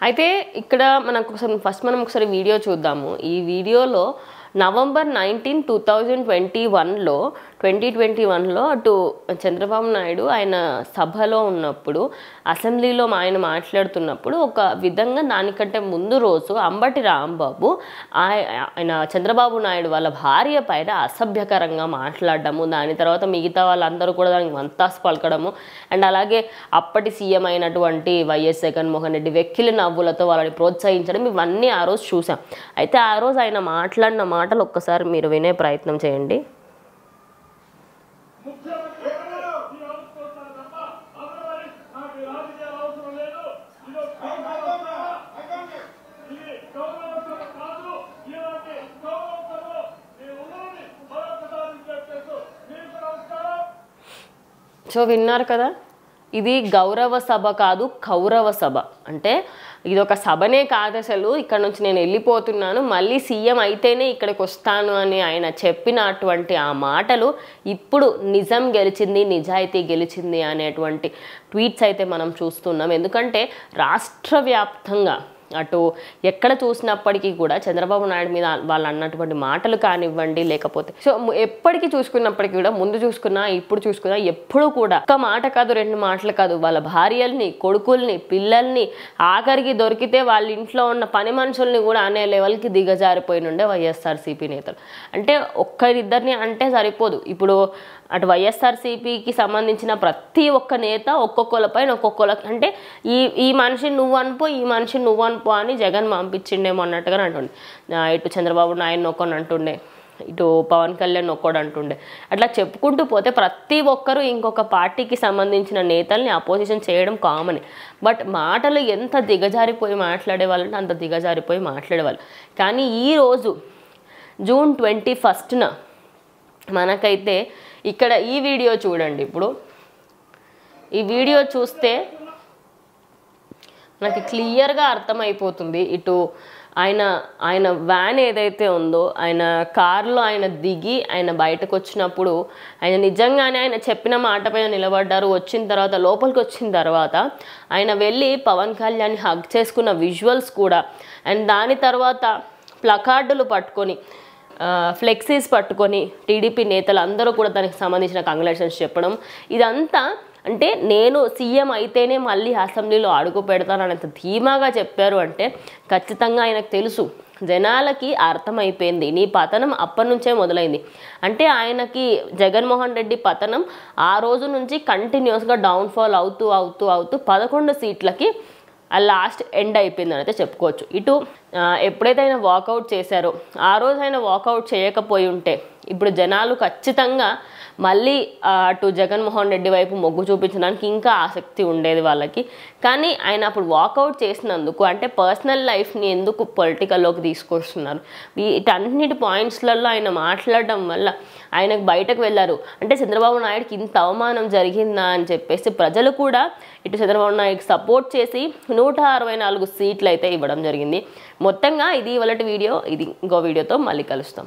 అయితే ఇక్కడ ఫస్ట్ మనం ఒకసారి వీడియో చూద్దాము. ఈ వీడియోలో నవంబర్ 19, 2021లో అటు చంద్రబాబు నాయుడు ఆయన సభలో ఉన్నప్పుడు అసెంబ్లీలో ఆయన మాట్లాడుతున్నప్పుడు ఒక విధంగా దానికంటే ముందు రోజు అంబటి రాంబాబు ఆయన చంద్రబాబు నాయుడు వాళ్ళ భార్య పైన అసభ్యకరంగా మాట్లాడడము, దాని తర్వాత మిగతా వాళ్ళందరూ కూడా దానికి వంతాసు పలకడము, అండ్ అలాగే అప్పటి సీఎం అయినటువంటి వైఎస్ జగన్మోహన్ రెడ్డి వెక్కిలి నవ్వులతో వాళ్ళని ప్రోత్సహించడం, ఇవన్నీ ఆ రోజు చూసాం. అయితే ఆ రోజు ఆయన మాట్లాడిన మాటలు ఒక్కసారి మీరు వినే ప్రయత్నం చేయండి. సో విన్నారు కదా, ఇది గౌరవ సభ కాదు కౌరవ సభ. అంటే ఇది ఒక సభనే కాదు, అసలు ఇక్కడ నుంచి నేను వెళ్ళిపోతున్నాను, మళ్ళీ సీఎం అయితేనే ఇక్కడికి వస్తాను అని ఆయన చెప్పినటువంటి ఆ మాటలు ఇప్పుడు నిజం గెలిచింది, నిజాయితీ గెలిచింది అనేటువంటి ట్వీట్స్ అయితే మనం చూస్తున్నాం. ఎందుకంటే రాష్ట్ర వ్యాప్తంగా అటు ఎక్కడ చూసినప్పటికీ కూడా చంద్రబాబు నాయుడు మీద వాళ్ళు అన్నటువంటి మాటలు కానివ్వండి, లేకపోతే సో ఎప్పటికీ చూసుకున్నప్పటికీ కూడా, ముందు చూసుకున్నా ఇప్పుడు చూసుకున్నా, ఎప్పుడు కూడా ఒక మాట కాదు రెండు మాటలు కాదు, వాళ్ళ భార్యల్ని, కొడుకుల్ని, పిల్లల్ని, ఆఖరికి దొరికితే వాళ్ళ ఇంట్లో ఉన్న పని మనుషుల్ని కూడా అనే లెవెల్కి దిగజారిపోయినుండే వైఎస్ఆర్సీపీ నేతలు. అంటే ఒక్కరిద్దరిని అంటే సరిపోదు, ఇప్పుడు అటు వైఎస్ఆర్సీపీకి సంబంధించిన ప్రతి ఒక్క నేత ఒక్కొక్కరిపైన ఒక్కొక్కరికి, అంటే ఈ మనిషిని నువ్వు అనుకో, ఈ మనిషిని నువ్వు అనుకో అని జగన్ పంపించిండేమో అన్నట్టుగా అంటుండే. ఇటు చంద్రబాబు నాయుడు నొక్కని అంటుండే, ఇటు పవన్ కళ్యాణ్ నొక్కడు అంటుండే. అట్లా చెప్పుకుంటూ పోతే ప్రతి ఒక్కరూ ఇంకొక పార్టీకి సంబంధించిన నేతల్ని అపోజిషన్ చేయడం కామన్. బట్ మాటలు ఎంత దిగజారిపోయి మాట్లాడేవాళ్ళంటే అంత దిగజారిపోయి మాట్లాడేవాళ్ళు. కానీ ఈరోజు జూన్ 21న మనకైతే ఇక్కడ ఈ వీడియో చూడండి. ఇప్పుడు ఈ వీడియో చూస్తే మనకి క్లియర్గా అర్థమైపోతుంది. ఇటు ఆయన వ్యాన్ ఏదైతే ఉందో, ఆయన కారులో ఆయన దిగి ఆయన బయటకు వచ్చినప్పుడు ఆయన నిజంగానే ఆయన చెప్పిన మాట పైన నిలబడ్డారు. వచ్చిన తర్వాత లోపలికి వచ్చిన తర్వాత ఆయన వెళ్ళి పవన్ కళ్యాణ్ని హగ్ చేసుకున్న విజువల్స్ కూడా, అండ్ దాని తర్వాత ప్లకార్డులు పట్టుకొని, ఫ్లెక్సీస్ పట్టుకొని టీడీపీ నేతలు అందరూ కూడా దానికి సంబంధించిన కంగ్రాచులేషన్స్ చెప్పడం, ఇదంతా అంటే నేను సీఎం అయితేనే మళ్ళీ అసెంబ్లీలో అడుగు పెడతాననేంత ధీమాగా చెప్పారు. అంటే ఖచ్చితంగా ఆయనకు తెలుసు, జనాలకి అర్థమైపోయింది, నీ పతనం అప్పటి నుంచే మొదలైంది. అంటే ఆయనకి జగన్మోహన్ రెడ్డి పతనం ఆ రోజు నుంచి కంటిన్యూస్గా డౌన్ఫాల్ అవుతూ 11 సీట్లకి లాస్ట్ ఎండ్ అయిపోయిందని అయితే చెప్పుకోవచ్చు. ఇటు ఎప్పుడైతే ఆయన వాకౌట్ చేశారో ఆ రోజు ఆయన వాకౌట్ చేయకపోయి ఉంటే ఇప్పుడు జనాలు ఖచ్చితంగా మళ్ళీ అటు జగన్మోహన్ రెడ్డి వైపు మొగ్గు చూపించడానికి ఇంకా ఆసక్తి ఉండేది వాళ్ళకి. కానీ ఆయన అప్పుడు వాకౌట్ చేసినందుకు, అంటే పర్సనల్ లైఫ్ని ఎందుకు పొలిటికల్లోకి తీసుకొస్తున్నారు, వీటన్నిటి పాయింట్స్లలో ఆయన మాట్లాడడం వల్ల ఆయనకు బయటకు వెళ్ళారు. అంటే చంద్రబాబు నాయుడుకి ఇంత అవమానం జరిగిందా అని చెప్పేసి ప్రజలు కూడా ఇటు చంద్రబాబు నాయుడుకి సపోర్ట్ చేసి 164 సీట్లు అయితే ఇవ్వడం జరిగింది. మొత్తంగా ఇది ఇవాళటి వీడియో. ఇది ఇంకో వీడియోతో మళ్ళీ కలుస్తాం.